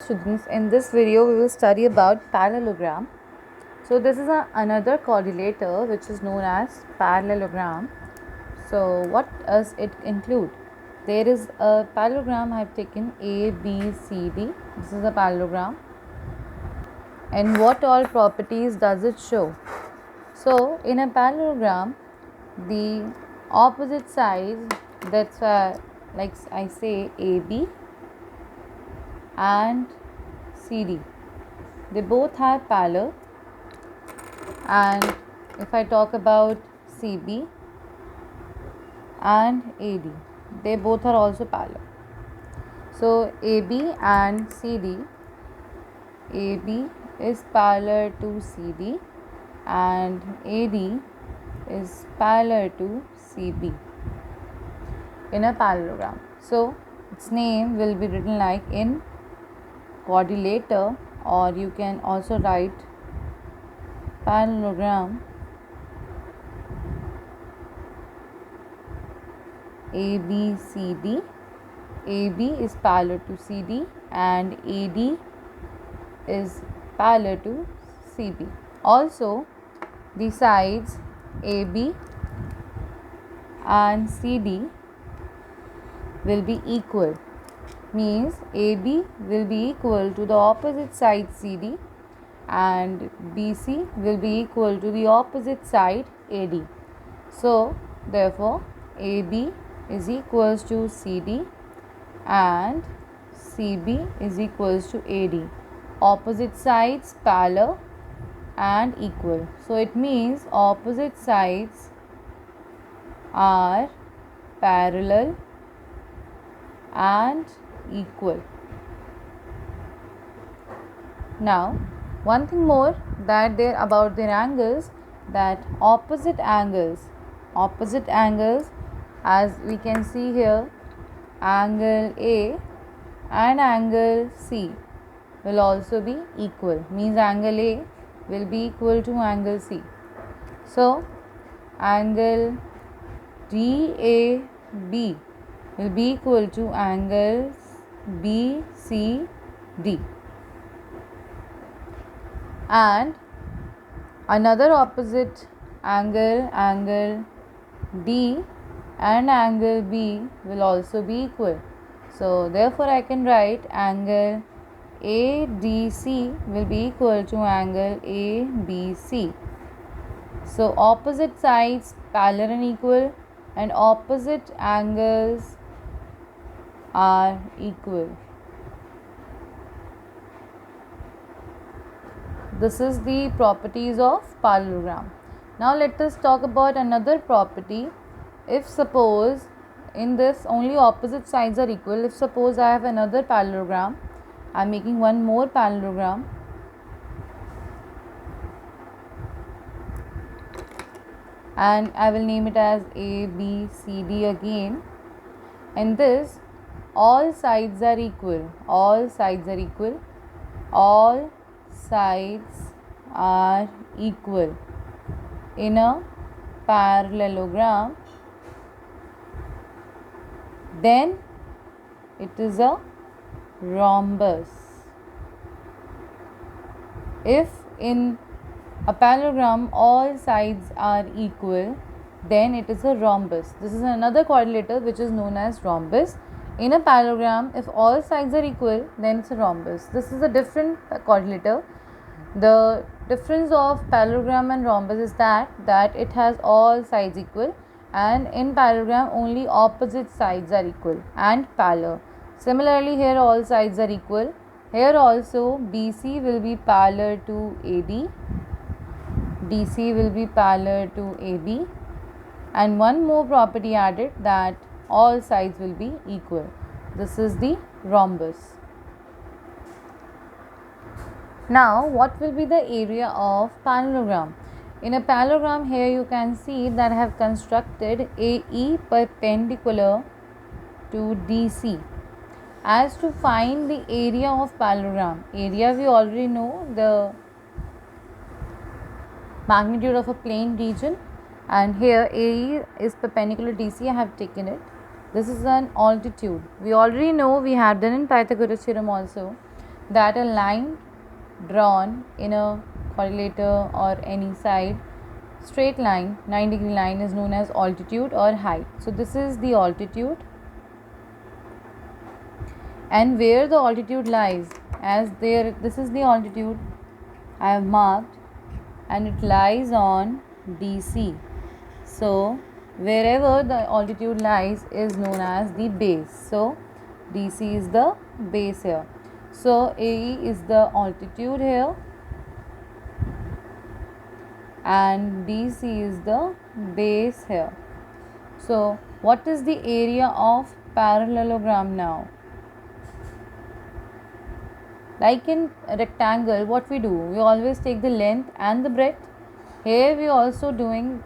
Students, in this video we will study about parallelogram. So this is another correlator which is known as parallelogram. So what does it include? There is a parallelogram. I have taken A, B, C, D. This is a parallelogram. And what all properties does it show? So in a parallelogram, the opposite sides, that's why like I say AB and CD, they both have parallel. And if I talk about CB and AD, they both are also parallel. So AB and CD, AB is parallel to CD and AD is parallel to CB in a parallelogram. So its name will be written like in quadrilateral, or you can also write parallelogram ABCD. AB is parallel to CD and AD is parallel to CB. Also, the sides AB and CD will be equal, means AB will be equal to the opposite side CD and BC will be equal to the opposite side AD. So therefore AB is equals to CD and CB is equals to AD. Opposite sides parallel and equal. So it means opposite sides are parallel and equal. Now one thing more that there about their angles, that opposite angles as we can see here, angle A and angle C will also be equal, means angle A will be equal to angle C. So angle DAB will be equal to angles BCD, and another opposite angle D and angle B will also be equal. So therefore I can write angle ADC will be equal to angle ABC. So opposite sides parallel and equal, and opposite angles are equal. This is the properties of parallelogram. Now let us talk about another property. If suppose in this only opposite sides are equal, if suppose I have another parallelogram, I am making one more parallelogram, and I will name it as ABCD again. In this, all sides are equal, all sides are equal, all sides are equal in a parallelogram, then it is a rhombus. If in a parallelogram all sides are equal, then it is a rhombus. This is another correlator which is known as rhombus. In a parallelogram, if all sides are equal, then it's a rhombus. This is a different correlator. The difference of parallelogram and rhombus is that it has all sides equal, and in parallelogram only opposite sides are equal and parallel. Similarly here all sides are equal. Here also BC will be parallel to AD, DC will be parallel to AB, and one more property added, that all sides will be equal. This is the rhombus. Now what will be the area of parallelogram? In a parallelogram, here you can see that I have constructed AE perpendicular to DC. As to find the area of parallelogram, area we already know, the magnitude of a plane region, and here AE is perpendicular to DC. I have taken it. This is an altitude. We already know, we have done in Pythagoras theorem also, that a line drawn in a quadrilateral or any side straight line, 9-degree line, is known as altitude or height. So this is the altitude, and where the altitude lies, as there, this is the altitude I have marked, and it lies on DC. So wherever the altitude lies is known as the base. So DC is the base here. So AE is the altitude here, and DC is the base here. So what is the area of parallelogram now? Like in a rectangle, what we do, we always take the length and the breadth. Here we also doing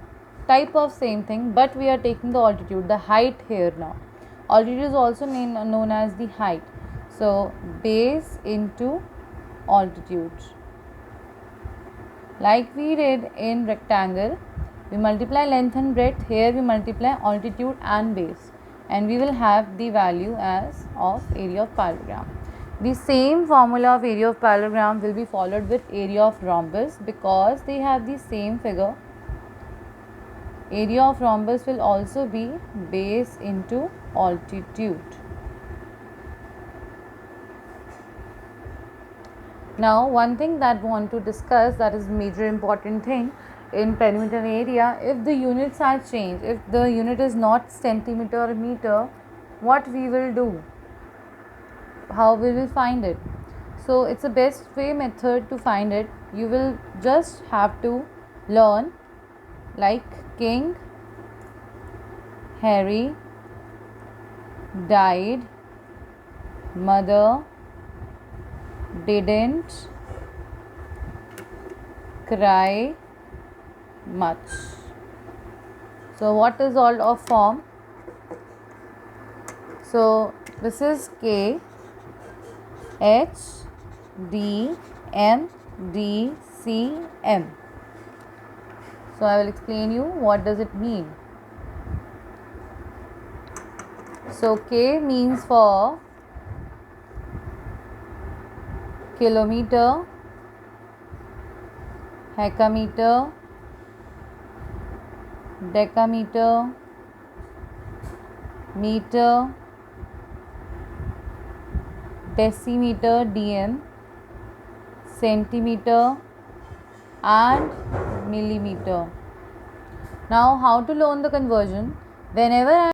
type of same thing, but we are taking the altitude, the height here now. Altitude is also known as the height. So base into altitude. Like we did in rectangle, we multiply length and breadth. Here we multiply altitude and base, and we will have the value as of area of parallelogram. The same formula of area of parallelogram will be followed with area of rhombus, because they have the same figure. Area of rhombus will also be base into altitude. Now one thing that we want to discuss, that is major important thing in perimeter area, if the units are changed, if the unit is not centimeter or meter, what we will do, how we will find it. So it's the best way method to find it. You will just have to learn like King Harry died, mother didn't cry much. So what is all of form? So this is K H D M D C M. So I will explain you what does it mean. So K means for kilometer, hecameter, decameter, meter, decimeter dm, centimeter and millimeter. Now how to learn the conversion? Whenever I